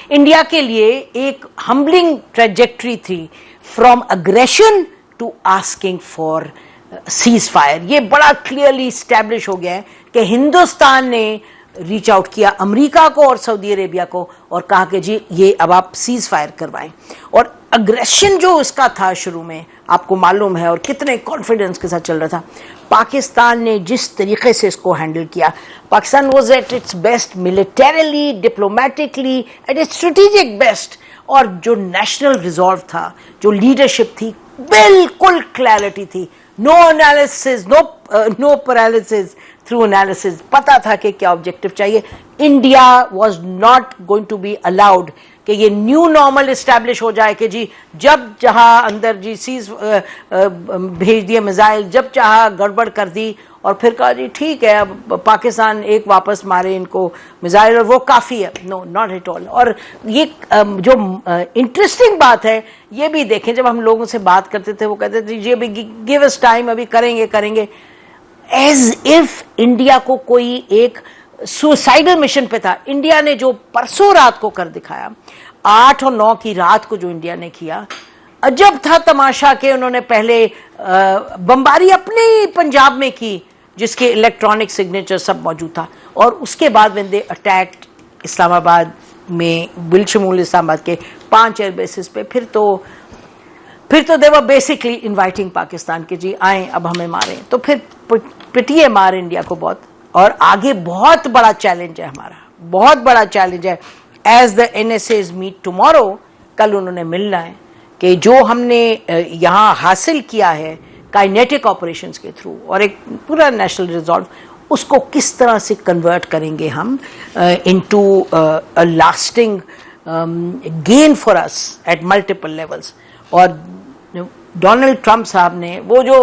India के लिए एक हम्बलिंग ट्रेजेक्ट्री थी from aggression to asking for ceasefire. ये बड़ा क्लियरली स्टैब्लिश हो गया है कि हिंदुस्तान ने रीच आउट किया अमेरिका को और सऊदी अरेबिया को और कहा कि जी ये अब आप सीज फायर करवाएं। और अग्रेशन जो इसका था शुरू में, आपको मालूम है, और कितने कॉन्फिडेंस के साथ चल रहा था, पाकिस्तान ने जिस तरीके से इसको हैंडल किया, Pakistan was at its best militarily, diplomatically, at its strategic best. और जो नेशनल रिजॉल्व था, जो लीडरशिप थी, बिल्कुल क्लैरिटी थी, no analysis, no paralysis through analysis, पता था कि क्या ऑब्जेक्टिव चाहिए। India was not going to be allowed कि ये न्यू नॉर्मल इस्टेब्लिश हो जाए कि जी जब चाहा अंदर जी सीज भेज दिए मिसाइल, जब चाहा गड़बड़ कर दी और फिर कहा जी ठीक है अब पाकिस्तान एक वापस मारे इनको मिसाइल और वो काफ़ी है। No, not at all. और ये जो इंटरेस्टिंग बात है ये भी देखें, जब हम लोगों से बात करते थे वो कहते थे जी अभी गिव अस टाइम, अभी करेंगे, एज इफ इंडिया को कोई एक सुसाइडल मिशन पे था। इंडिया ने जो परसों रात को कर दिखाया, 8 और 9 की रात को जो इंडिया ने किया, अजब था तमाशा के उन्होंने पहले बमबारी अपने ही पंजाब में की जिसके इलेक्ट्रॉनिक सिग्नेचर सब मौजूद था, और उसके बाद व्हेन दे अटैक्ड इस्लामाबाद में बिलशमूल इस्लामाबाद के 5 एयर बेसिस पे, फिर तो दे वर बेसिकली इन्वाइटिंग पाकिस्तान के जी आए अब हमें मारें। तो फिर पिटिए मार इंडिया को बहुत। और आगे बहुत बड़ा चैलेंज है हमारा, बहुत बड़ा चैलेंज है। As the NSAs meet tomorrow, कल उन्होंने मिलना है कि जो हमने यहाँ हासिल किया है काइनेटिक ऑपरेशंस के थ्रू और एक पूरा नेशनल रिजॉल्व, उसको किस तरह से कन्वर्ट करेंगे हम into a lasting gain for us at multiple levels. और डोनाल्ड ट्रंप साहब ने वो जो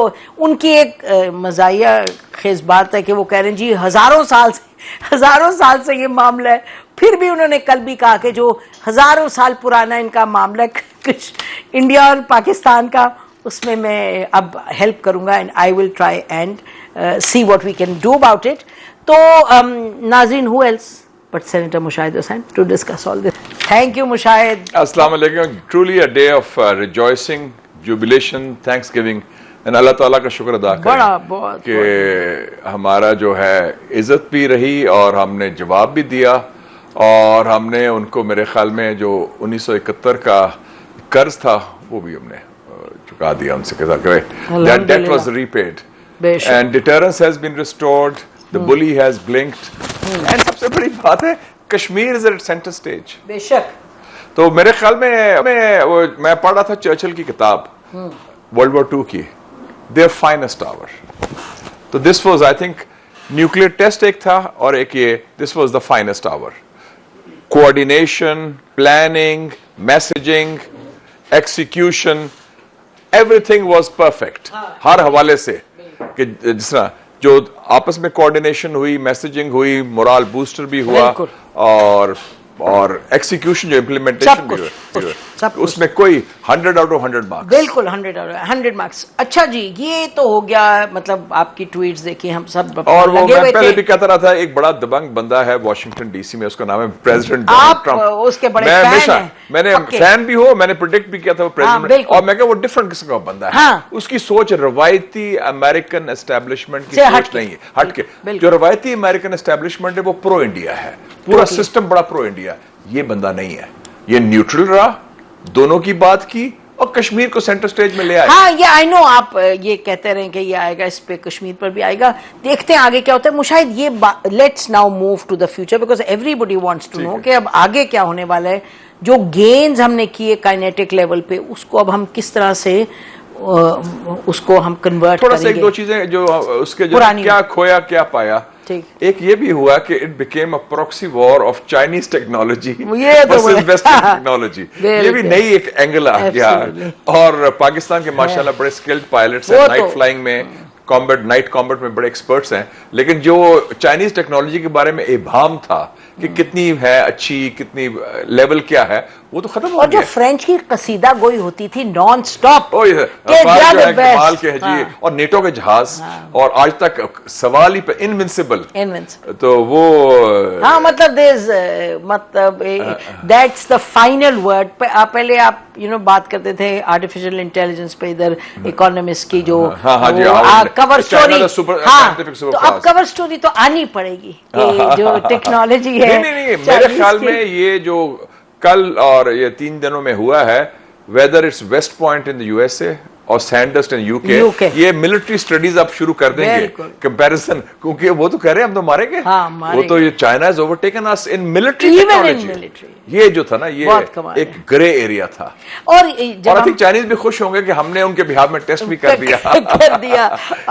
उनकी एक मज़ाहिया खेज बात है कि वो कह रहे हैं जी हज़ारों साल से ये मामला है, फिर भी उन्होंने कल भी कहा कि जो हज़ारों साल पुराना इनका मामला है इंडिया और पाकिस्तान का, उसमें मैं अब हेल्प करूंगा and I will try and see what we can do about it. तो नाज़रीन, who else but Senator Mushahed Hussain to discuss all this. Thank you, Mushahed. Assalamu alaikum. Truly a day of rejoicing, jubilation, thanksgiving, and Allah Taala का शुक्र अदा करें कि हमारा जो है इज्जत भी रही और हमने जवाब भी दिया, और हमने उनको मेरे ख्याल में जो 1971 का कर्ज था वो भी हमने चुका दिया उनसे, that debt was repaid and deterrence has been restored, the bully has blinked, and सबसे बड़ी बात है Kashmir is eight centre stage. बेशक। तो मेरे ख्याल में मैं पढ़ रहा था चर्चिल की किताब वर्ल्ड वॉर 2 की, देयर फाइनेस्ट आवर। तो this was I think nuclear test एक था और एक ये, this was the finest hour. Coordination, planning, messaging, execution, everything was perfect हर हवाले से। कि जिस तरह जो आपस में कोऑर्डिनेशन हुई, मैसेजिंग हुई, मोरल बूस्टर भी हुआ, और एक्सिक्यूशन जो इम्प्लीमेंटेशन भी हुआ, उसमें कोई 100 आउट ऑफ 100 मार्क्स। बिल्कुल 100 आउट ऑफ 100 मार्क्स। अच्छा जी, ये तो हो गया, मतलब आपकी ट्वीट्स देखिए हम सब और वो मैं पहले भी कहता रहा था, एक बड़ा दबंग बंदा है वॉशिंगटन डीसी में, उसका नाम है प्रेसिडेंट डोनाल्ड ट्रंप। उसके बड़े फैन हैं। मैंने फैन भी हो, मैंने प्रेडिक्ट भी किया था वो प्रेसिडेंट, और मैं कहा वो डिफरेंट किस्म का बंदा है। उसकी सोच रवायती अमेरिकन एस्टेब्लिशमेंट की सोच नहीं है, हटके। जो रवायती अमेरिकन एस्टेब्लिशमेंट है वो प्रो इंडिया है, पूरा सिस्टम बड़ा प्रो इंडिया। ये बंदा नहीं है, ये न्यूट्रल रहा, दोनों की बात की और कश्मीर को सेंटर स्टेज में ले आया। हाँ, ये आई नो, आप ये कहते रहे कि ये आएगा, इस पे कश्मीर पर भी आएगा, देखते हैं आगे क्या होता है। मुशाहिद, ये let's now move to the future because everybody wants to know कि अब आगे क्या होने वाला है। जो गेन्स हमने किए काइनेटिक लेवल पे, उसको अब हम किस तरह से उसको हम कन्वर्ट थोड़ा सा एक दो चीजें जो उसके जो क्या खोया क्या पाया। एक ये भी हुआ कि it became a proxy war of Chinese technology versus western technology. ये भी नई एक एंगल आ गया, और पाकिस्तान के माशाल्लाह बड़े स्किल्ड पायलट्स हैं, नाइट फ्लाइंग में, नाइट कॉम्बैट में बड़े एक्सपर्ट्स हैं, लेकिन जो चाइनीज टेक्नोलॉजी के बारे में इबाम था कि कितनी है अच्छी, कितनी लेवल क्या है, वो तो खत्म हो और गया। जो फ्रेंच की कसीदा गोई होती थी नॉन स्टॉप, ओ ये कमाल के है जी, और नेटो के जहाज, और आज तक सवाल ही पे इनविंसिबल, तो वो हाँ मतलब मतलब दैट्स द फाइनल वर्ड। पहले आप बात करते थे आर्टिफिशियल इंटेलिजेंस पे, इधर इकोनॉमिस्ट की जो कवर स्टोरी, हाँ तो अब कवर स्टोरी तो आनी पड़ेगी कि जो टेक्नोलॉजी है। नहीं, मेरे ख्याल में ये जो कल और ये 3 दिनों में हुआ है, whether it's West Point in the USA और सैंडस्ट इन यूके, ये मिलिट्री स्टडीज आप शुरू कर देंगे कंपैरिजन, क्योंकि वो तो कह रहे हैं हम तो मारेंगे। वो तो ये China has overtaken us in military technology. ये जो था ना, ये एक ग्रे एरिया था, और आई थिंक चाइनीज भी खुश होंगे कि हमने उनके बिहार में टेस्ट भी कर दिया।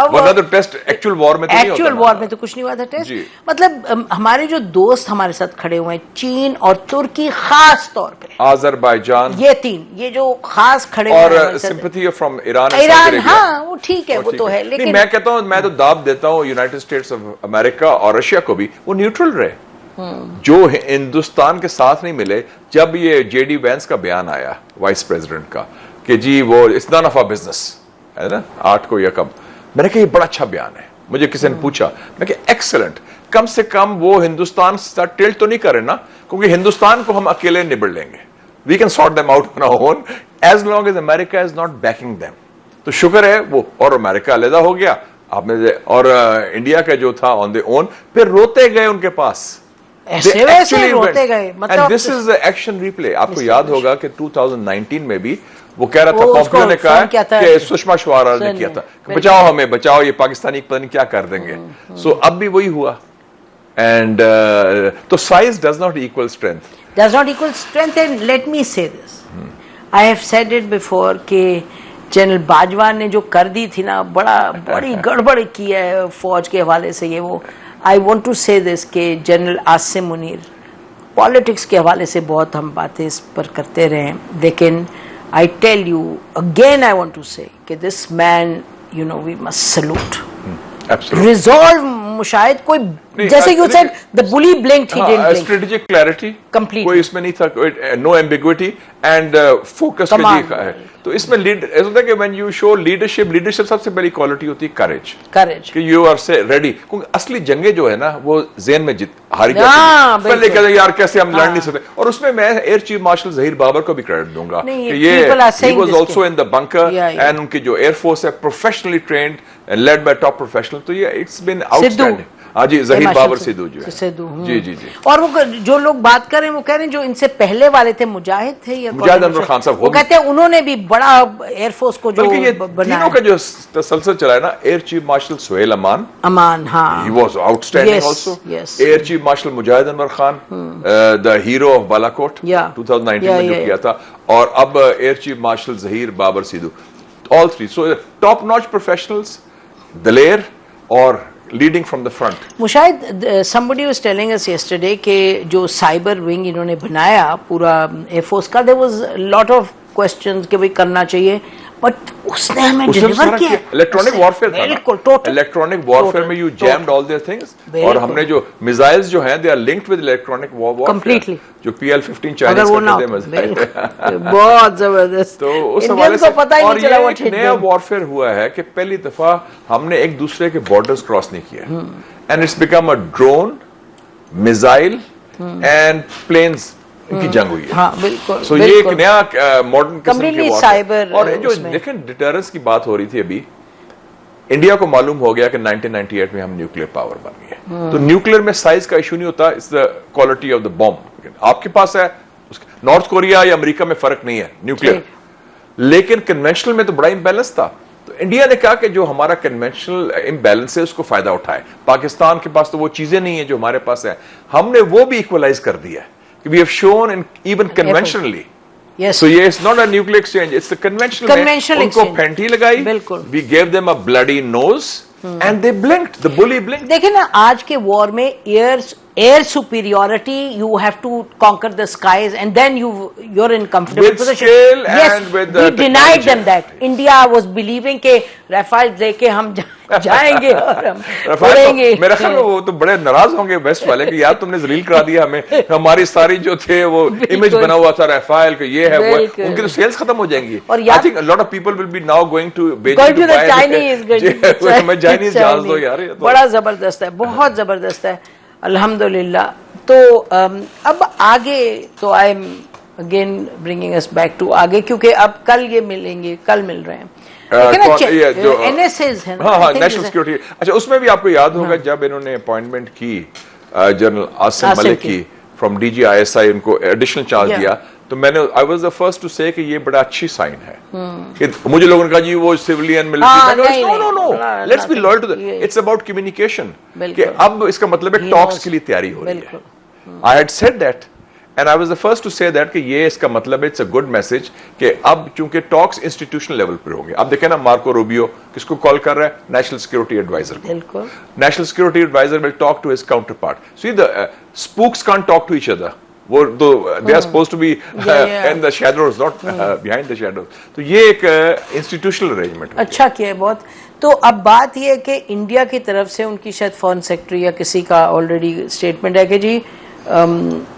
वरना तो टेस्ट एक्चुअल वॉर में तो नहीं होता, एक्चुअल वॉर में तो कुछ नहीं हुआ था टेस्ट। मतलब हमारे जो दोस्त हमारे साथ खड़े हुए हैं, चीन और तुर्की खास तौर पे, आज़रबाईजान, ये 3 ये जो खास खड़े और सिंपैथी फ्रॉम ईरान, हाँ वो ठीक है, वो तो है, लेकिन मैं कहता हूं, मैं तो दाव देता हूं यूनाइटेड स्टेट्स ऑफ अमेरिका और रशिया को भी, वो न्यूट्रल रहे, जो हिंदुस्तान के साथ नहीं मिले। जब ये जेडी वैंस का बयान आया वाइस प्रेसिडेंट का कि जी वो it's none of our business, है ना, 8 को या कब, मैंने कहा ये बड़ा अच्छा बयान है। मुझे किसी ने पूछा, मैं कहा एक्सीलेंट, कम से कम वो हिंदुस्तान से टिल्ट तो नहीं करे ना, क्योंकि हिंदुस्तान को हम अकेले निबड़ लेंगे, we can sort them out on our own as long as America is not backing them. तो शुक्र है वो, और अमेरिका अलहदा हो गया आपने, और इंडिया का जो था ऑन द ओन, फिर रोते गए उनके पास, ऐसे वैसे रोते गए। मतलब दिस इज एक्शन रिप्ले। आपको याद होगा कि 2019 में भी वो कह रहा था, पॉम्पियो ने कहा कि सुषमा स्वराज ने किया था, बचाओ हमें बचाओ, ये पाकिस्तानी पता नहीं क्या कर देंगे। सो अब भी वही हुआ। एंड तो size does not equal strength, and let me say this, I have said it before कि जनरल बाजवा ने जो कर दी थी ना, बड़ी गड़बड़ की है फौज के हवाले से, ये वो आई वॉन्ट टू से दिस कि जनरल आसिम मुनीर, पॉलिटिक्स के हवाले से बहुत हम बातें इस पर करते रहे, लेकिन I tell you again, I want to say कि this man, you know, we must salute, resolve, शायद कोई, जैसे you said the bully blinked, he didn't blink, strategic clarity complete, कोई इसमें नहीं था, नो एम्बिग्विटी एंड फोकस है। तो इसमें ऐसा होता है कि व्हेन यू शो लीडरशिप सबसे बड़ी क्वालिटी होती है करेज, कि यू आर से रेडी, क्योंकि असली जंगें जो है ना, वो ज़हन में हारी जाती है, पहले कहते हैं यार कैसे हम लड़ नहीं सकते। और उसमें मैं air chief marshal Zaheer Babar को भी क्रेडिट दूंगा कि ये he was also in the bunker, and उनकी जो एयरफोर्स है professionally trained and led by top professional, तो ये इट्स बीन आउटस्टैंडिंग। हाँ जी, जहीर बाबर सिद्धू जो है, जी। और वो जो लोग बात कर रहे हैं, वो कह रहे हैं जो इनसे पहले वाले थे, मुजाहिद थे या मुजाहिद अनवर खान साहब, वो कहते हैं उन्होंने भी बड़ा एयरफोर्स को जो बनाया, का जो तसलसल चला है ना, air chief marshal Suhail Aman, हाँ, he was outstanding also, air chief marshal Mujahid Anwar Khan, the hero of Balakot 2019 में जो किया था, और अब air chief marshal Zaheer Babar Sidhu, all 3 so top notch professionals, दलेर और leading from the front. Mushahid, somebody was telling us yesterday कि जो साइबर विंग इन्होंने बनाया पूरा एयरफोर्स का, there was a lot of questions कि भाई करना चाहिए, बट उसने हमें डिलीवर किया। इलेक्ट्रॉनिक वॉरफेयर था, बिल्कुल टोटल इलेक्ट्रॉनिक वॉरफेयर में you jammed all their things, और हमने जो मिसाइल्स जो हैं, they are linked with electronic warfare completely, जो PL-15 चाइनीज करते थे, बहुत जबरदस्त। तो उस हवाले से पता ही नहीं चला, वो नया वॉरफेयर हुआ है कि पहली दफा हमने एक दूसरे के बॉर्डर्स क्रॉस नहीं किया, and it's become a drone, missile and planes की जंग हुई है। हाँ, बिल्कुल। सो ये एक नया मॉडर्न किस्म की साइबर, और जो देखें डिटरेंस की बात हो रही थी अभी, इंडिया को मालूम हो गया कि 1998 में हम न्यूक्लियर पावर बन गए, तो न्यूक्लियर में साइज का इशू नहीं होता, it's the quality of the bomb. आपके पास है, नॉर्थ कोरिया या अमेरिका में फर्क नहीं है न्यूक्लियर, लेकिन कन्वेंशनल में तो बड़ा इम्बैलेंस था। तो इंडिया ने कहा कि जो हमारा कन्वेंशनल इम्बैलेंस है उसको फायदा उठाए, पाकिस्तान के पास तो वो चीजें नहीं है जो हमारे पास है, हमने वो भी इक्वलाइज कर दिया है। We have shown in even conventionally. Yes. So yeah, it's not a nuclear exchange; it's the conventional exchange. उनको फेंटी लगाई, बिल्कुल। We gave them a bloody nose, and they blinked. The bully blinked. देखिए ना, आज के war में air superiority, you have to conquer the skies, and then you're in comfortable With position. scale Yes, and with the we denied technology. them that. India was believing के Rafale लेके हम जाएंगे और हम उड़ेंगे. मेरा ख्याल में वो तो बड़े नाराज होंगे वेस्ट वाले कि यार तुमने जलील करा दिया हमें, हमारी सारी जो थे वो इमेज बना हुआ था राफेल का, ये है वो है, उनकी तो सेल्स खत्म हो जाएंगी. I think a lot of people will be now going to Going to the Chinese, हमें चाइनीज जहाज दो यार. ये तो बड़ा जबरदस्त है, बहुत जबरदस्त है, अल्हम्दुलिल्लाह. तो अब आगे तो I am again bringing us back to आगे, क्योंकि अब कल ये मिलेंगे, कल मिल रहे हैं. NSAs है ना, हाँ, नेशनल सिक्योरिटी. अच्छा, उसमें भी आपको याद होगा जब इन्होंने अपॉइंटमेंट की जनरल आसिम मलिक की फ्रॉम DGISI, उनको एडिशनल चार्ज दिया, तो मैंने I was the first to say कि ये बड़ा अच्छी साइन है. कि मुझे लोगों ने कहा जी वो civilian military, no let's be loyal to that. It's about communication, कि अब इसका मतलब है टॉक्स के लिए तैयारी हो रही है. I had said that and I was the first to say that कि ये इसका मतलब है, इट्स अ गुड मैसेज कि अब चूंकि टॉक्स इंस्टीट्यूशनल लेवल पर होंगे. अब देखें ना, मार्को रूबियो किसको कॉल कर रहा है? नेशनल सिक्योरिटी एडवाइजर को. National security adviser will talk to his counterpart. See the spooks can't talk to each other. वो they are supposed to be in the shadows, not behind the shadows. तो ये एक institutional arrangement अच्छा किया है बहुत. तो अब बात ये है कि इंडिया की तरफ से उनकी शायद फॉरेन सेक्रेटरी या किसी का ऑलरेडी स्टेटमेंट है कि जी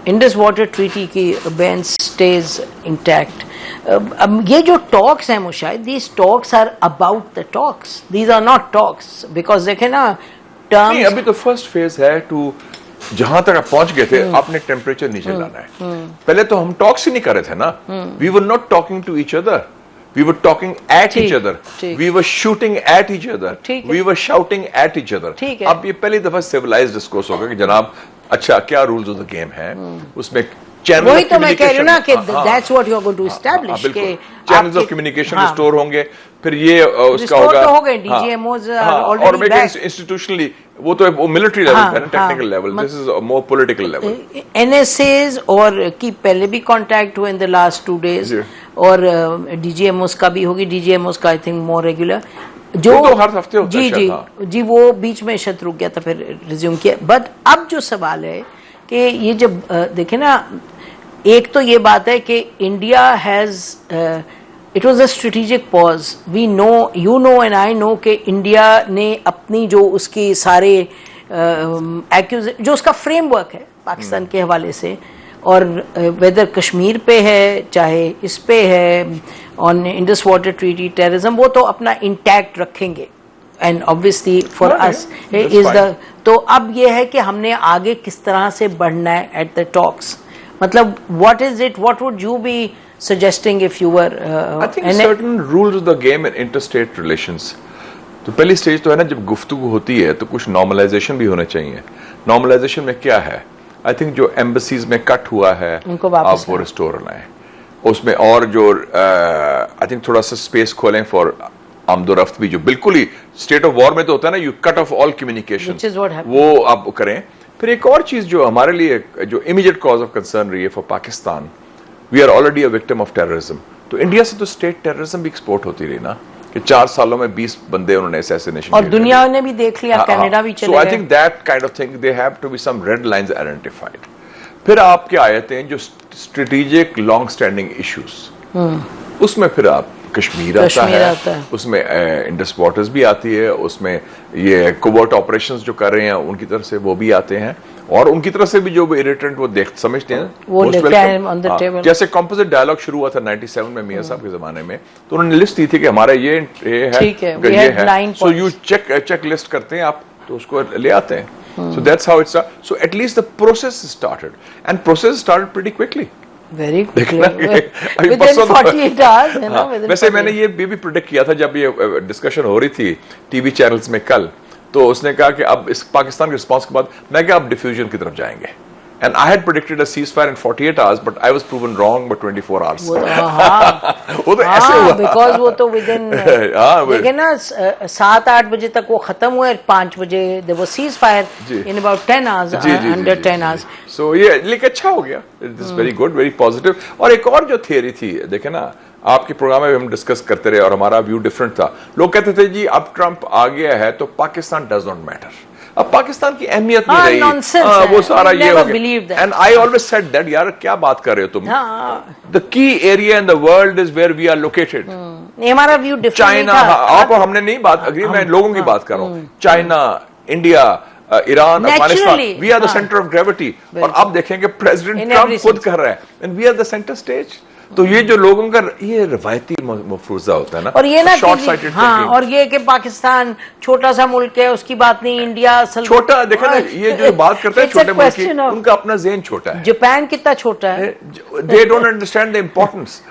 इंडस वाटर ट्रीटी की बैन स्टेज इंटैक्ट. अब ये जो टॉक्स हैं Mushahid, these talks are about the talks, these are not talks. Because देखे ना टर्म्स, अभी तो फर्स्ट फेज है टू जहां तक आप पहुंच गए थे, आपने टेम्परेचर नीचे लाना है. पहले तो हम टॉक्स ही नहीं कर रहे थे ना. We were not talking to each other, we were talking at each other, we were shooting at each other, we were shouting at each other. अब ये पहली दफा सिविलाइज्ड डिस्कोर्स होगा कि जनाब अच्छा क्या रूल्स ऑफ द गेम है, उसमें चैनल, वही तो मैं कह रही हूँ ना कि that's what you are going to establish के चैनल्स ऑफ कम्युनिकेशन रिस्टोर होंगे. फिर ये उसका होगा तो हो गए DGMOs और मेकिंग इंस्टीट्यूशनली, वो तो वो मिलिट्री लेवल है ना, technical level. This is more political level. NSAs और की पहले भी कांटेक्ट हुए इन द लास्ट 2 days, और DGMOs का भी होगी. DGMOs का आई थिंक मोर रेगुलर, जो तो हर हफ्ते होता है. जी वो बीच में शायद रुक गया था, फिर रिज्यूम किया. बट अब जो सवाल है कि ये जब देखे ना, एक तो ये बात है कि India has it was a strategic pause. We know, you know and I know कि इंडिया ने अपनी जो उसकी सारे जो उसका फ्रेमवर्क है पाकिस्तान के हवाले से, और वेदर कश्मीर पे है चाहे इस पे है, on Indus water treaty, terrorism, वो तो अपना इंटैक्ट रखेंगे. And obviously for us is the, तो अब ये है कि हमने आगे किस तरह से बढ़ना है एट द टॉक्स. मतलब what is it, what would you be suggesting if you were I think certain rules of the game in interstate relations. तो पहली स्टेज तो है ना, जब गुफ्तगू होती है तो कुछ नॉर्मलाइजेशन भी होने चाहिए. नॉर्मलाइजेशन में क्या है? आई थिंक जो एम्बेसीज में कट हुआ है आप वो रिस्टोर लाएं उसमें, और जो आई थिंक थोड़ा सा स्पेस खोलें फॉर आमदोरफ्त भी, जो बिल्कुल ही स्टेट ऑफ वॉर में तो होता है ना, you cut off all communication, वो आप करें. फिर एक और चीज जो हमारे लिए जो इमीडिएट कॉज ऑफ कंसर्न रही है for Pakistan, we are already a victim of terrorism. तो इंडिया से तो स्टेट टेररिज्म भी एक्सपोर्ट होती रही ना, कि 4 सालों में 20 बंदे उन्होंने असैसिनेशन, और दुनिया ने भी देख लिया, कनाडा भी चले गए. So I think that kind of thing, they have to be some red lines identified. फिर आपके आते हैं जो स्ट्रेटेजिक लॉन्ग स्टैंडिंग इश्यूज, उसमें फिर आप कश्मीर आता है, उसमें इंडस वाटर्स भी आती है, उसमें ये कोवर्ट ऑपरेशंस जो कर रहे हैं उनकी तरफ से वो भी आते हैं, और उनकी तरफ से भी जो इरिटेंट वो देख समझते हैं वो लेते हैं ऑन द टेबल. जैसे कंपोजिट डायलॉग शुरू हुआ था 97 में मियां साहब के जमाने में, तो उन्होंने लिस्ट दी थी कि हमारा ये है, सो यू चेक लिस्ट करते हैं आप, तो उसको ले आते हैं. So that's how it's started. So at least the process started, and process started pretty quickly. Very quickly. Within 48 hours, है ना? वैसे मैंने ये भी प्रेडिक्ट किया था जब ये डिस्कशन हो रही थी टीवी चैनल्स में कल, तो उसने कहा कि अब इस पाकिस्तान के रिस्पांस के बाद मैं क्या अब डिफ्यूजन की तरफ जाएंगे. And I had predicted a ceasefire in 48 hours, but I was proven wrong by 24 hours. वो तो ऐसे हुआ. Because वो तो within, देखिए ना 7-8 बजे तक वो खत्म हुआ, 5 बजे there was ceasefire in about 10 hours, under 10 hours. So ये लेकिन अच्छा हो गया. It is very good, very positive. और एक और जो थियरी थी, देखे ना आपके प्रोग्राम में हम डिस्कस करते रहे और हमारा व्यू डिफरेंट था. लोग कहते थे जी अब ट्रंप आ गया है तो पाकिस्तान डज नॉट मैटर, अब पाकिस्तान की अहमियत नहीं हाँ, रही। nonsense है। वो सारा We ये never हो believed गया। that. And I always said that, यार क्या बात कर रहे हो तुम? हाँ, the key area in the world is where we are located. नहीं, हमारा व्यू डिफरेंट चाइना, था। आप और हमने नहीं बात अग्री, मैं लोगों की बात कर रहा हूँ। China, India, Iran, Afghanistan, we are the centre of gravity. और अब देखेंगे प्रेसिडेंट In ट्रंप every खुद sense. कर रहा है, and we are the centre stage. तो ये जो लोगों का ये रवायती मफरूजा होता है ना, और ये ना शॉर्ट कि साइटेड हाँ, और ये कि पाकिस्तान छोटा सा मुल्क है, उसकी बात नहीं, इंडिया असल छोटा, देखा ना, ये जो बात करते हैं It's a छोटे मुल्क की, question of- उनका अपना ज़हन छोटा है। जापान कितना छोटा है। They don't understand the importance.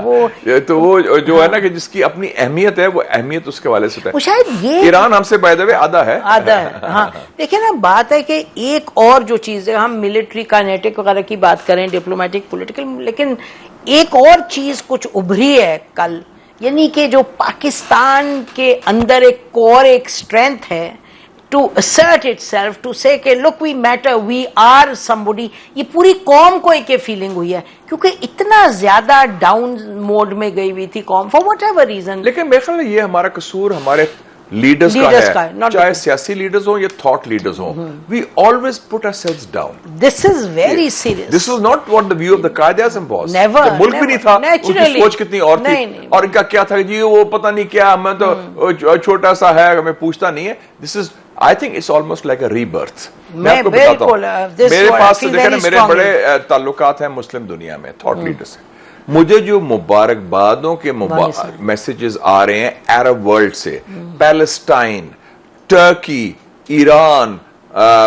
वो तो वो जो है ना कि जिसकी अपनी अहमियत है, वो अहमियत उसके वाले से है। वो शायद ये ईरान हमसे बाय द वे आधा है। आधा है। हाँ, देखिए ना, बात है कि एक और जो चीज है, हम मिलिट्री काइनेटिक वगैरह की बात करें, डिप्लोमेटिक पॉलिटिकल, लेकिन एक और चीज कुछ उभरी है कल, यानी कि जो पाकिस्तान के अंदर एक कोर, एक स्ट्रेंथ है to assert itself, to say कि look we matter, we are somebody। ये पूरी कौम को एक फीलिंग हुई है, क्योंकि इतना ज्यादा डाउन मोड में गई हुई थी कौम, फॉर वट एवर रीजन। लेकिन मेरे ख्याल में ये हमारा कसूर हमारे लीडर्स का है, not चाहे सियासी लीडर्स हो या थॉट लीडर्स हो। We always put ourselves down. This is very serious. This was not what the view of the Quaid-e-Azam was. Never, मुल्क भी नहीं था, उनकी naturally। सोच कितनी और थी। नहीं। और इनका क्या था जी, वो पता नहीं क्या, मैं तो छोटा सा है, हमें पूछता नहीं है। This is, I think it's almost like a rebirth. मैं आपको बताता हूँ, मेरे पास देखा ना, मेरे बड़े ताल्लुकात हैं मुस्लिम दुनिया में थॉट लीडर से। मुझे जो मुबारकबादों के मैसेजेस आ रहे हैं अरब वर्ल्ड से, Palestine, Turkey, Iran,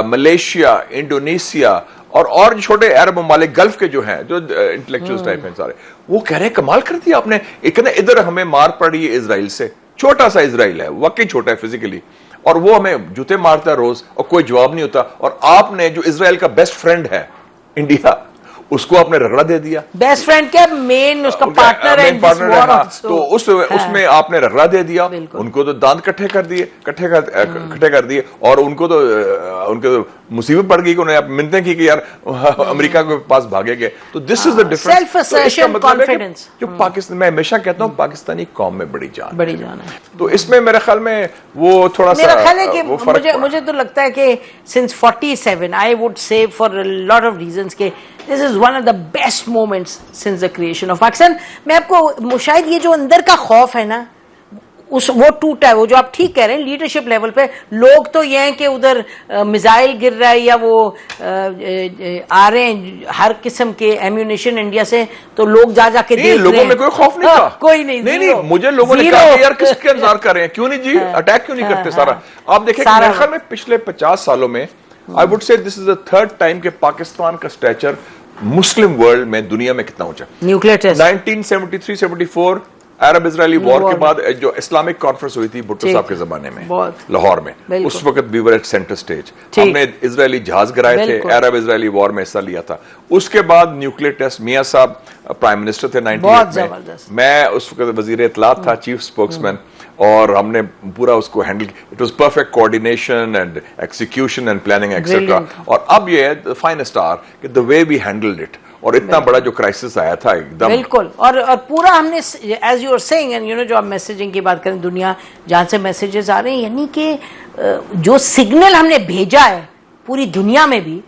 Malaysia, Indonesia और छोटे अरब ममालिक, गल्फ के जो हैं, जो इंटेलेक्चुअल्स टाइप हैं सारे, वो कह रहे हैं कमाल कर दिया आपने, इधर हमें मार पड़ी है इजराइल से। छोटा सा इजराइल है, वाकई छोटा है फिजिकली, और वो हमें जूते मारता है रोज और कोई जवाब नहीं होता। और आपने जो इजराइल का बेस्ट फ्रेंड है इंडिया, उसको आपने रगड़ा दे दिया। बेस्ट फ्रेंड क्या, मेन उसका पार्टनर है, तो उसमें आपने रगड़ा दे दिया। उनको तो दांत इकट्ठे कर दिए और उनको तो मुसीबत पड़ गई कि उन्हें मिन्नतें की कि यार अमेरिका के पास भागे गए। तो this is the difference. Self assertion, confidence. जो पाकिस्तान, मैं हमेशा कहता हूँ पाकिस्तानी कॉम में बड़ी जान है। तो इसमें मेरे ख्याल में वो थोड़ा सा, मेरा ख्याल है कि मुझे तो लगता है कि since 47 I would say, for a lot of reasons, के this is one of the best moments since the creation of Pakistan. मैं आपको शायद ये जो अंदर का खौफ है ना, वो टूटा है। वो जो आप ठीक कह रहे हैं, लीडरशिप लेवल पे लोग तो ये हैं कि उधर मिसाइल गिर रहा है या वो आ रहे हैं हर किस्म के एम्यूनिशन इंडिया से, तो लोग जा जाके देख रहे हैं। लोगों में कोई खौफ नहीं था, कोई नहीं। मुझे लोगों ने कहा कि यार किसके इंतजार कर रहे हैं, क्यों नहीं जी अटैक क्यों नहीं करते सारा। आप देखें मेरे ख्याल में पिछले 50 सालों में आई वुड से this is the third time के पाकिस्तान का स्टैचर मुस्लिम वर्ल्ड में, दुनिया में कितना ऊंचा। न्यूक्लियर टेस्ट 1973-74 अरब इजरायली वॉर के बाद जो इस्लामिक कॉन्फ्रेंस हुई थी भुट्टो साहब के जमाने में लाहौर में, उस वक्त we were at centre stage. हमने इजरायली जहाज गिराए थे, अरब इजरायली वॉर में हिस्सा लिया था। उसके बाद न्यूक्लियर टेस्ट, मियां साहब प्राइम मिनिस्टर थे 98 में, मैं उस वक्त वजीर इत्तलात था, चीफ स्पोक्समैन, और हमने पूरा उसको handle, it was perfect coordination and execution and planning etcetera. और अब ये है द फाइनेस्ट आर कि the way we handled it, और इतना बड़ा जो क्राइसिस आया था एकदम, बिल्कुल। और पूरा हमने, as you are saying, and you know, जो आप मैसेजिंग की बात करें, दुनिया जहां से मैसेजेस आ रहे हैं, यानी कि जो सिग्नल हमने भेजा है पूरी दुनिया में भी,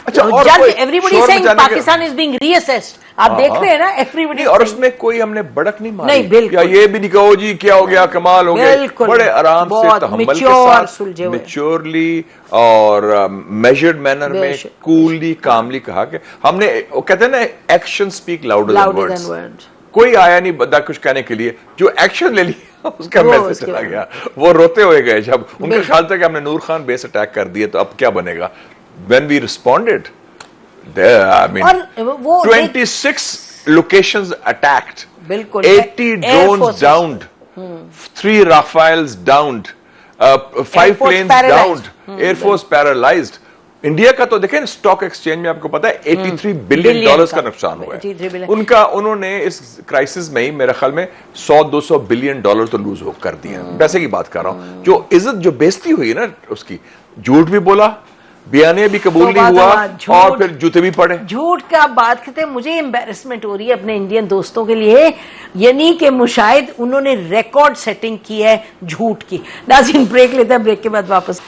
everybody saying Pakistan is being reassessed. आप देख रहे हैं ना, एवरीबॉडी। और उसमें कोई हमने बड़क नहीं मारी, नहीं, बिल्कुल। या ये भी नहीं कहो जी क्या हो गया, कमाल हो गया। बड़े आराम से, तहम्मुल के साथ, मैच्योरली और मेजर्ड मैनर में, कूलली, कामली कहा कि हमने, वो कहते हैं ना, action speak louder than words. कोई आया नहीं बंदा कुछ कहने के लिए, जो एक्शन ले लिया उसका मैसेज चला गया। वो रोते हुए गए जब उनका ख्याल था कि हमने नूर खान बेस अटैक कर दिए, तो अब क्या बनेगा। When we responded, there, I mean, 26 locations attacked, 80 drones downed, 3 Rafales downed, 5 planes downed, Air Force paralyzed. India का तो देखें स्टॉक एक्सचेंज में, आपको पता है 83 बिलियन डॉलर्स का नुकसान हुआ है उन्होंने इस क्राइसिस में ही, मेरे ख्याल में 100-200 बिलियन डॉलर तो लूज हो कर दिए। पैसे की बात कर रहा हूं, जो इज्जत, जो बेइज्जती हुई है ना उसकी, झूठ भी बोला, बयाने भी कबूल नहीं हुआ और फिर जूते भी पड़े। झूठ का बात करते हैं, मुझे एम्बेरसमेंट हो रही है अपने इंडियन दोस्तों के लिए, यानी कि मुशाहिद उन्होंने रिकॉर्ड सेटिंग की है झूठ की। नाज़रीन ब्रेक लेते हैं, ब्रेक के बाद वापस।